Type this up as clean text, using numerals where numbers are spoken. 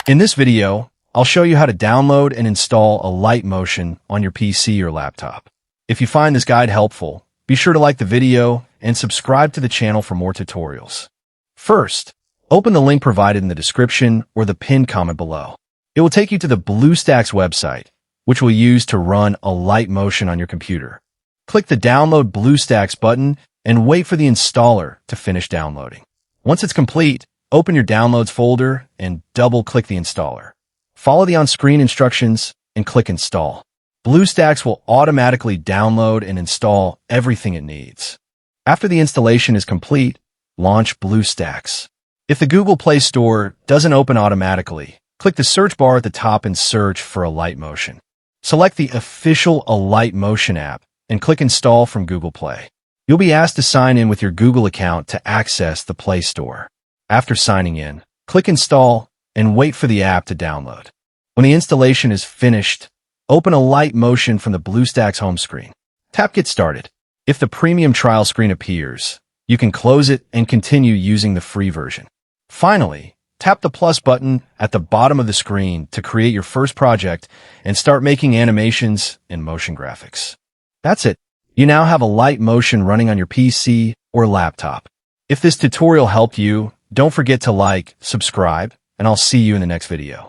In this video, I'll show you how to download and install Alight Motion on your PC or laptop. If you find this guide helpful, be sure to like the video and subscribe to the channel for more tutorials. First, open the link provided in the description or the pinned comment below. It will take you to the BlueStacks website, which we'll use to run Alight Motion on your computer. Click the Download BlueStacks button and wait for the installer to finish downloading. Once it's complete, open your Downloads folder and double-click the installer. Follow the on-screen instructions and click Install. BlueStacks will automatically download and install everything it needs. After the installation is complete, launch BlueStacks. If the Google Play Store doesn't open automatically, click the search bar at the top and search for Alight Motion. Select the official Alight Motion app and click Install from Google Play. You'll be asked to sign in with your Google account to access the Play Store. After signing in, click Install and wait for the app to download. When the installation is finished, open Alight Motion from the BlueStacks home screen. Tap Get Started. If the premium trial screen appears, you can close it and continue using the free version. Finally, tap the plus button at the bottom of the screen to create your first project and start making animations and motion graphics. That's it. You now have Alight Motion running on your PC or laptop. If this tutorial helped you, don't forget to like, subscribe, and I'll see you in the next video.